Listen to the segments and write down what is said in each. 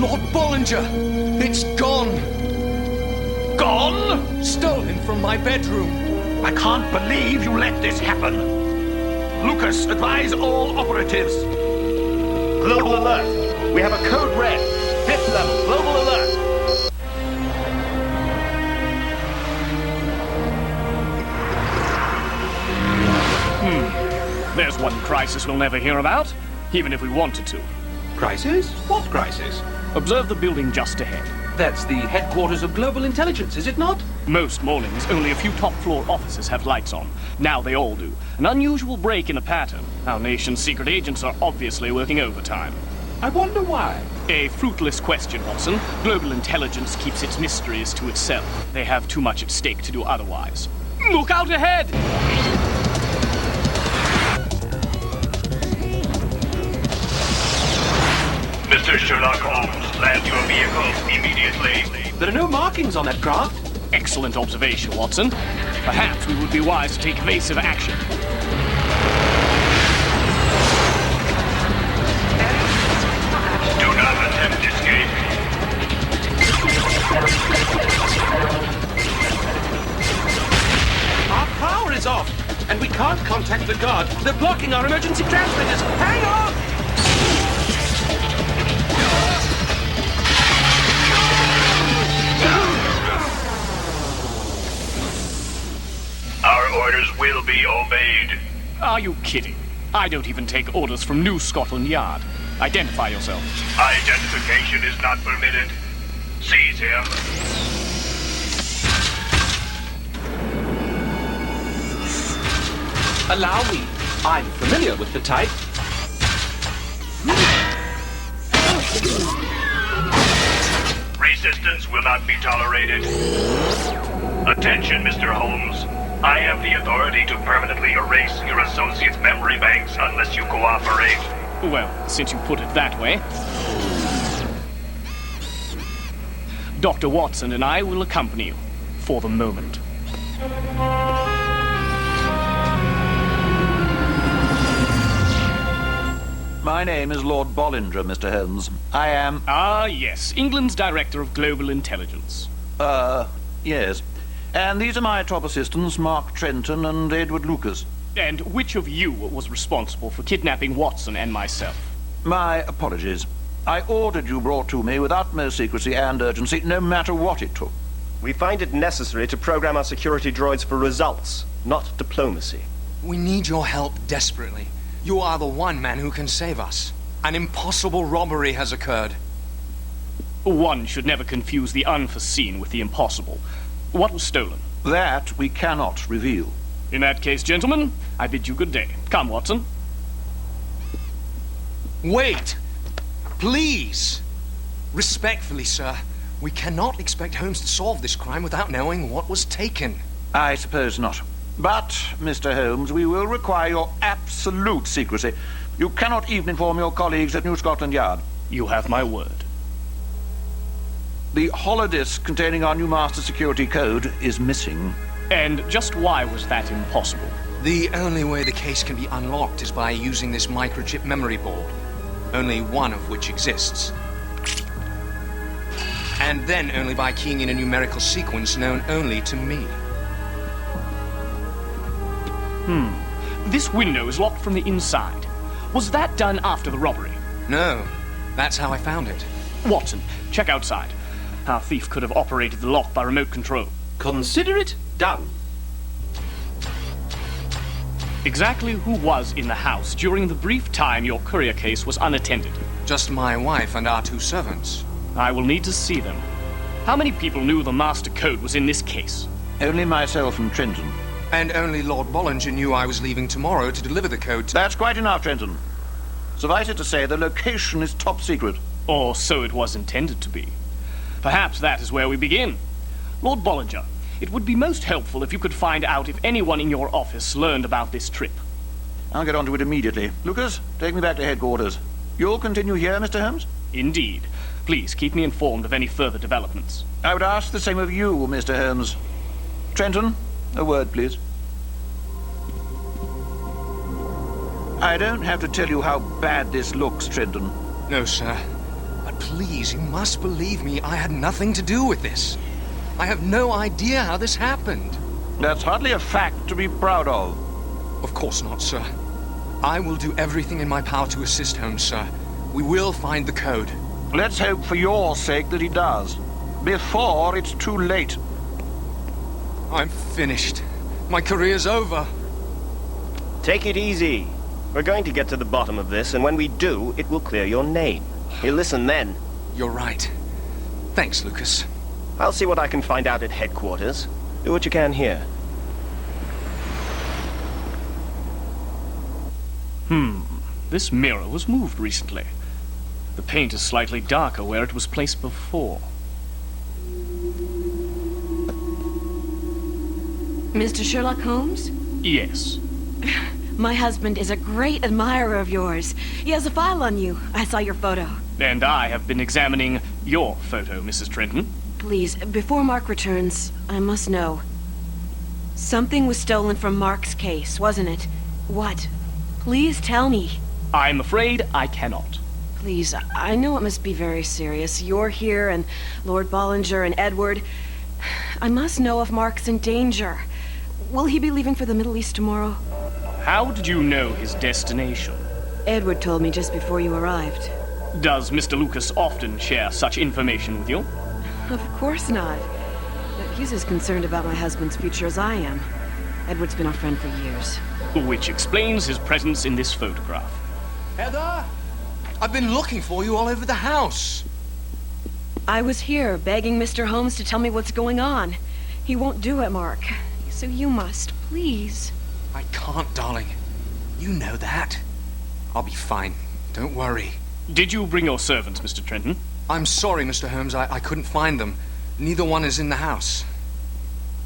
Lord Bollinger! It's gone! Gone? Stolen from my bedroom. I can't believe you let this happen. Lucas, advise all operatives. Global alert. We have a code red. 5th level. Global alert. There's one crisis we'll never hear about, even if we wanted to. Crisis? What crisis? Observe the building just ahead. That's the headquarters of Global Intelligence, is it not? Most mornings, only a few top-floor offices have lights on. Now they all do. An unusual break in the pattern. Our nation's secret agents are obviously working overtime. I wonder why. A fruitless question, Watson. Global Intelligence keeps its mysteries to itself. They have too much at stake to do otherwise. Look out ahead! Mr. Sherlock Holmes, land your vehicle immediately. There are no markings on that craft. Excellent observation, Watson. Perhaps we would be wise to take evasive action. Do not attempt escape. Our power is off, and we can't contact the guard. They're blocking our emergency transmitters. Hang on! Our orders will be obeyed. Are you kidding? I don't even take orders from New Scotland Yard. Identify yourself. Identification is not permitted. Seize him. Allow me. I'm familiar with the type. Resistance will not be tolerated. Attention, Mr. Holmes. I have the authority to permanently erase your associates' memory banks unless you cooperate. Well, since you put it that way. Dr. Watson and I will accompany you, for the moment. My name is Lord Bollinger, Mr. Holmes. I am... Ah, yes, England's Director of Global Intelligence. yes. And these are my top assistants, Mark Trenton and Edward Lucas. And which of you was responsible for kidnapping Watson and myself? My apologies. I ordered you brought to me with utmost secrecy and urgency, no matter what it took. We find it necessary to program our security droids for results, not diplomacy. We need your help desperately. You are the one man who can save us. An impossible robbery has occurred. One should never confuse the unforeseen with the impossible. What was stolen? That we cannot reveal. In that case, gentlemen, I bid you good day. Come, Watson. Wait! Please! Respectfully, sir, we cannot expect Holmes to solve this crime without knowing what was taken. I suppose not. But, Mr. Holmes, we will require your absolute secrecy. You cannot even inform your colleagues at New Scotland Yard. You have my word. The holodisk containing our new master security code is missing. And just why was that impossible? The only way the case can be unlocked is by using this microchip memory board, only one of which exists. And then only by keying in a numerical sequence known only to me. This window is locked from the inside. Was that done after the robbery? No, that's how I found it. Watson, check outside. Our thief could have operated the lock by remote control. Consider it done. Exactly who was in the house during the brief time your courier case was unattended? Just my wife and our 2 servants. I will need to see them. How many people knew the master code was in this case? Only myself and Trenton. And only Lord Bollinger knew I was leaving tomorrow to deliver the code to... That's quite enough, Trenton. Suffice it to say, the location is top secret. Or so it was intended to be. Perhaps that is where we begin. Lord Bollinger, it would be most helpful if you could find out if anyone in your office learned about this trip. I'll get onto it immediately. Lucas, take me back to headquarters. You'll continue here, Mr. Holmes? Indeed. Please keep me informed of any further developments. I would ask the same of you, Mr. Holmes. Trenton, a word, please. I don't have to tell you how bad this looks, Trenton. No, sir. But Please, you must believe me. I had nothing to do with this. I have no idea how this happened. That's hardly a fact to be proud of. Of course not, sir. I will do everything in my power to assist Holmes, sir. We will find the code. Let's hope for your sake that he does. Before it's too late. I'm finished. My career's over. Take it easy. We're going to get to the bottom of this, and when we do, it will clear your name. He'll listen then. You're right. Thanks, Lucas. I'll see what I can find out at headquarters. Do what you can here. This mirror was moved recently. The paint is slightly darker where it was placed before. Mr. Sherlock Holmes? Yes. My husband is a great admirer of yours. He has a file on you. I saw your photo. And I have been examining your photo, Mrs. Trenton. Please, before Mark returns, I must know. Something was stolen from Mark's case, wasn't it? What? Please tell me. I'm afraid I cannot. Please, I know it must be very serious. You're here, and Lord Bollinger and Edward. I must know if Mark's in danger. Will he be leaving for the Middle East tomorrow? How did you know his destination? Edward told me just before you arrived. Does Mr. Lucas often share such information with you? Of course not. But he's as concerned about my husband's future as I am. Edward's been our friend for years. Which explains his presence in this photograph. Heather? I've been looking for you all over the house. I was here begging Mr. Holmes to tell me what's going on. He won't do it, Mark. So you must, please. I can't, darling. You know that. I'll be fine. Don't worry. Did you bring your servants, Mr. Trenton? I'm sorry, Mr. Holmes. I couldn't find them. Neither one is in the house.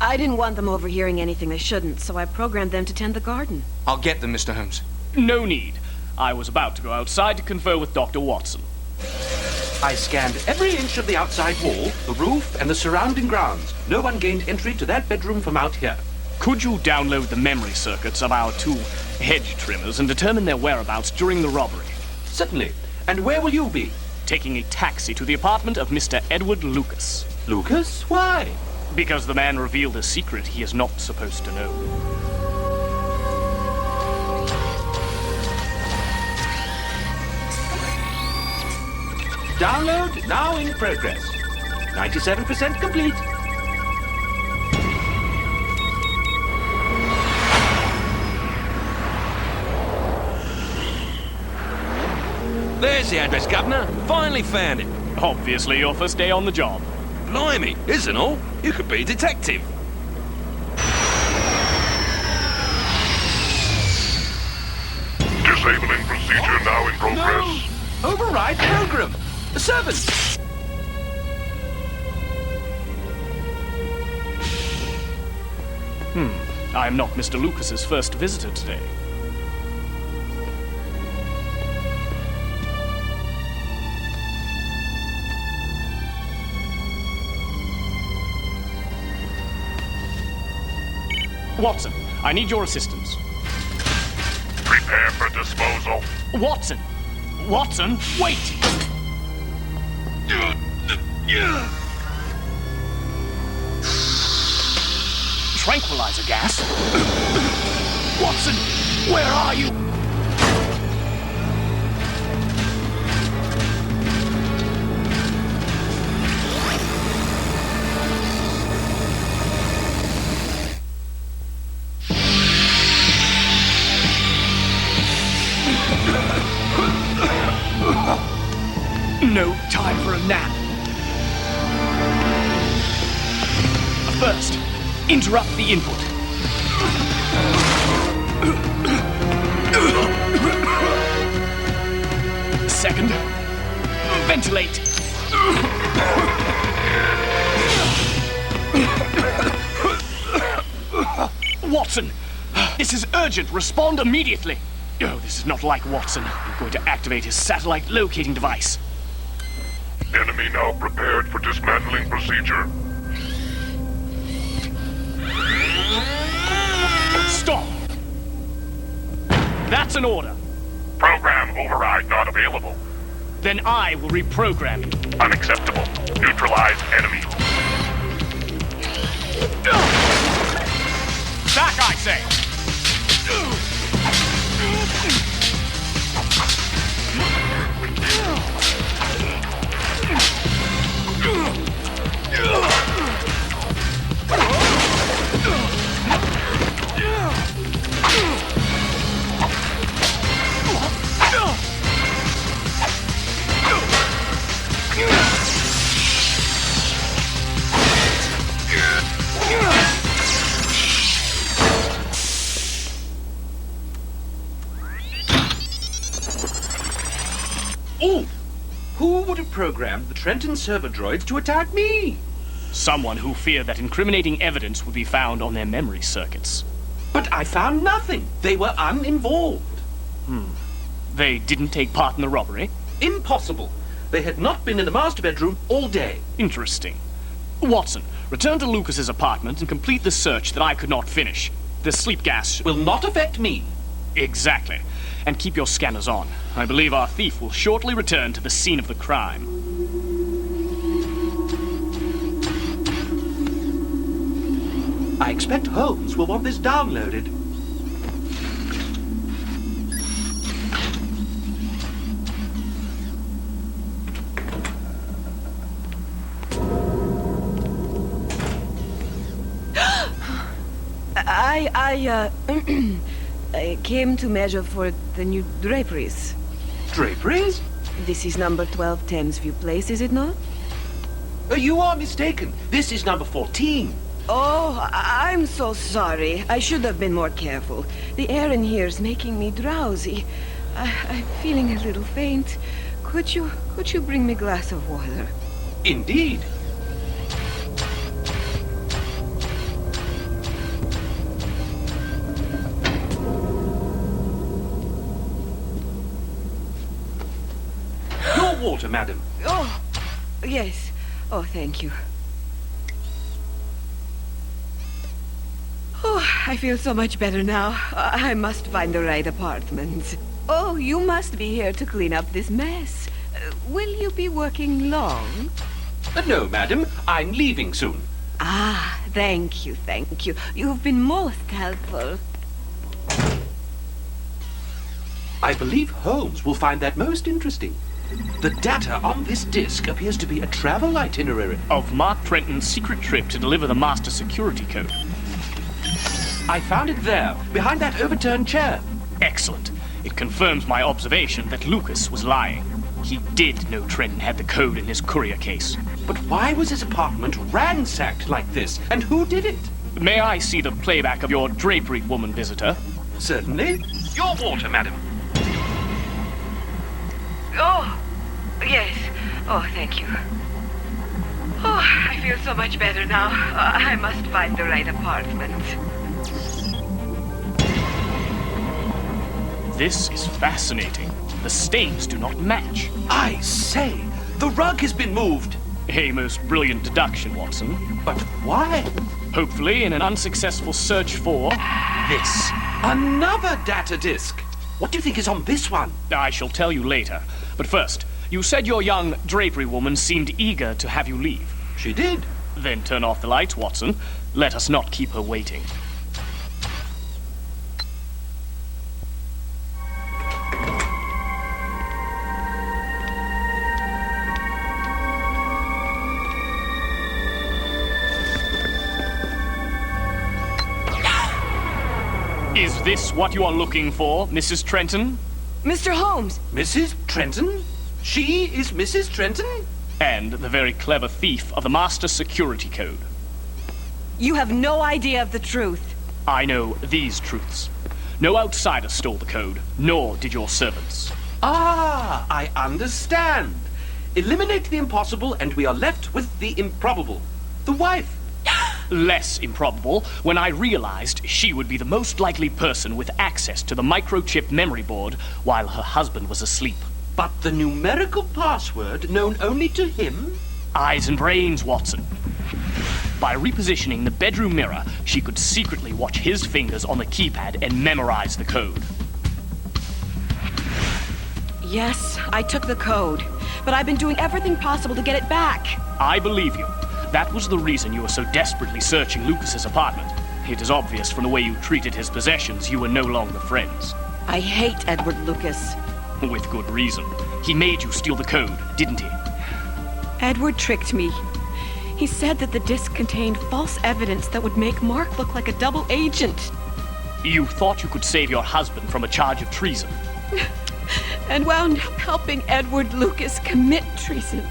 I didn't want them overhearing anything they shouldn't, so I programmed them to tend the garden. I'll get them, Mr. Holmes. No need. I was about to go outside to confer with Dr. Watson. I scanned every inch of the outside wall, the roof, and the surrounding grounds. No one gained entry to that bedroom from out here. Could you download the memory circuits of our two hedge trimmers and determine their whereabouts during the robbery? Certainly. And where will you be? Taking a taxi to the apartment of Mr. Edward Lucas. Lucas? Why? Because the man revealed a secret he is not supposed to know. Download now in progress. 97% complete. There's the address, Governor. Finally found it. Obviously your first day on the job. Blimey, isn't all? You could be a detective. Disabling procedure now in progress. No! Override program! The servant! I am not Mr. Lucas's first visitor today. Watson, I need your assistance. Prepare for disposal. Watson! Watson, wait! Tranquilizer gas? Watson, where are you? No time for a nap. First, interrupt the input. Second, ventilate. Watson, this is urgent. Respond immediately. Oh, this is not like Watson. I'm going to activate his satellite locating device. Enemy now prepared for dismantling procedure. Stop! That's an order. Program override not available. Then I will reprogram you. Unacceptable. Neutralize enemy. Back, I say! Ooh! Who would have programmed the Trenton server droids to attack me? Someone who feared that incriminating evidence would be found on their memory circuits. But I found nothing. They were uninvolved. They didn't take part in the robbery? Impossible. They had not been in the master bedroom all day. Interesting. Watson, return to Lucas's apartment and complete the search that I could not finish. The sleep gas... Will not affect me. Exactly. And keep your scanners on. I believe our thief will shortly return to the scene of the crime. I expect Holmes will want this downloaded. I came to measure for the new draperies. Draperies? This is number 12 Thamesview Place, is it not? You are mistaken. This is number 14. Oh, I'm so sorry. I should have been more careful. The air in here is making me drowsy. I'm feeling a little faint. Could you bring me a glass of water? Indeed. Your water, madam. Oh, yes. Oh, thank you. Oh, I feel so much better now. I must find the right apartment. Oh, you must be here to clean up this mess. Will you be working long? No, madam. I'm leaving soon. Ah, thank you, thank you. You've been most helpful. I believe Holmes will find that most interesting. The data on this disc appears to be a travel itinerary. Of Mark Trenton's secret trip to deliver the master security code. I found it there, behind that overturned chair. Excellent. It confirms my observation that Lucas was lying. He did know Trenton had the code in his courier case. But why was his apartment ransacked like this? And who did it? May I see the playback of your drapery woman visitor? Certainly. Your water, madam. Oh, yes. Oh, thank you. Oh, I feel so much better now. I must find the right apartment. This is fascinating. The stains do not match. I say, the rug has been moved. A most brilliant deduction, Watson. But why? Hopefully in an unsuccessful search for this. Another data disk. What do you think is on this one? I shall tell you later. But first, you said your young drapery woman seemed eager to have you leave. She did. Then turn off the lights, Watson. Let us not keep her waiting. Is this what you are looking for, Mrs. Trenton? Mr. Holmes! Mrs. Trenton? She is Mrs. Trenton? And the very clever thief of the master security code. You have no idea of the truth. I know these truths. No outsider stole the code, nor did your servants. Ah, I understand. Eliminate the impossible and we are left with the improbable. The wife. Less improbable when I realized she would be the most likely person with access to the microchip memory board while her husband was asleep. But the numerical password known only to him? Eyes and brains, Watson. By repositioning the bedroom mirror, she could secretly watch his fingers on the keypad and memorize the code. Yes, I took the code, but I've been doing everything possible to get it back. I believe you. That was the reason you were so desperately searching Lucas's apartment. It is obvious from the way you treated his possessions, you were no longer friends. I hate Edward Lucas. With good reason. He made you steal the code, didn't he? Edward tricked me. He said that the disc contained false evidence that would make Mark look like a double agent. You thought you could save your husband from a charge of treason. And wound up helping Edward Lucas commit treason.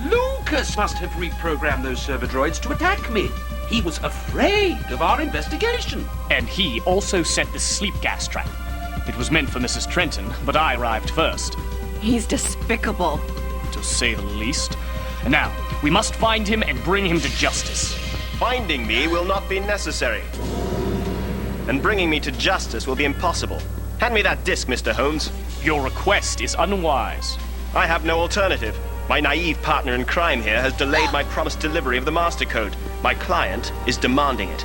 Lucas must have reprogrammed those server droids to attack me. He was afraid of our investigation. And he also set the sleep gas trap. It was meant for Mrs. Trenton, but I arrived first. He's despicable. To say the least. And now, we must find him and bring him to justice. Finding me will not be necessary. And bringing me to justice will be impossible. Hand me that disc, Mr. Holmes. Your request is unwise. I have no alternative. My naive partner in crime here has delayed my promised delivery of the master code. My client is demanding it.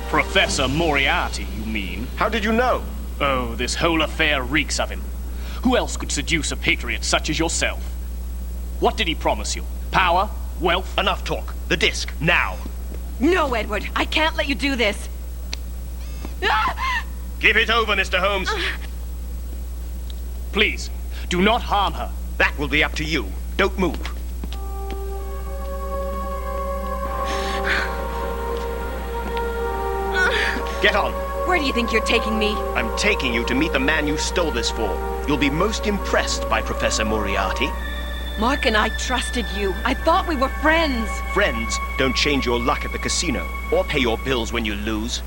Professor Moriarty, you mean? How did you know? Oh, this whole affair reeks of him. Who else could seduce a patriot such as yourself? What did he promise you? Power? Wealth? Enough talk. The disc, now. No, Edward, I can't let you do this. Give it over, Mr. Holmes. Please, do not harm her. That will be up to you. Don't move. Get on. Where do you think you're taking me? I'm taking you to meet the man you stole this for. You'll be most impressed by Professor Moriarty. Mark and I trusted you. I thought we were friends. Friends don't change your luck at the casino or pay your bills when you lose.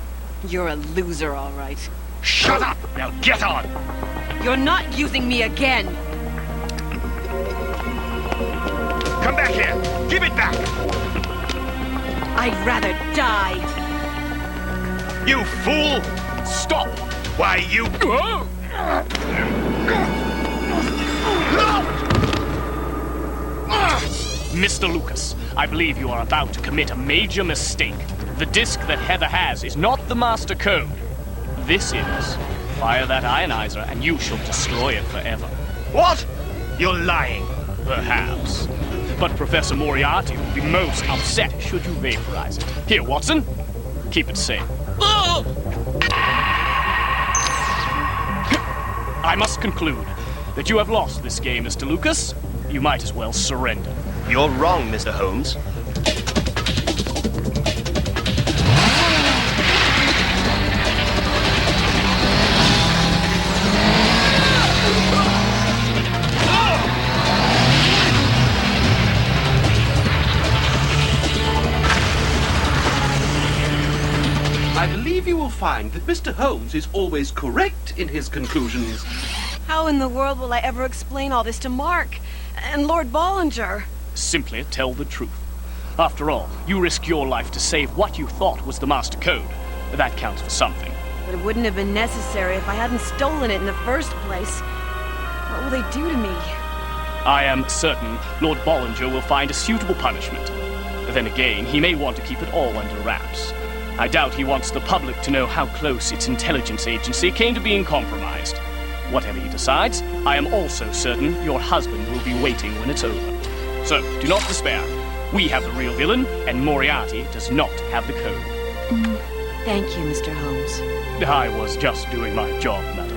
You're a loser, all right. Shut up! Now get on! You're not using me again. Come back here! Give it back! I'd rather die. You fool! Stop! Why, you... Mr. Lucas, I believe you are about to commit a major mistake. The disc that Heather has is not the master code. This is. Fire that ionizer and you shall destroy it forever. What? You're lying. Perhaps. But Professor Moriarty will be most upset should you vaporize it. Here, Watson. Keep it safe. I must conclude that you have lost this game, Mr. Lucas. You might as well surrender. You're wrong, Mr. Holmes. I believe you will find that Mr. Holmes is always correct in his conclusions. How in the world will I ever explain all this to Mark and Lord Bollinger? Simply tell the truth. After all, you risked your life to save what you thought was the master code. That counts for something. But it wouldn't have been necessary if I hadn't stolen it in the first place. What will they do to me? I am certain Lord Bollinger will find a suitable punishment. Then again, he may want to keep it all under wraps. I doubt he wants the public to know how close its intelligence agency came to being compromised. Whatever he decides, I am also certain your husband will be waiting when it's over. So, do not despair. We have the real villain, and Moriarty does not have the code. Thank you, Mr. Holmes. I was just doing my job, madam.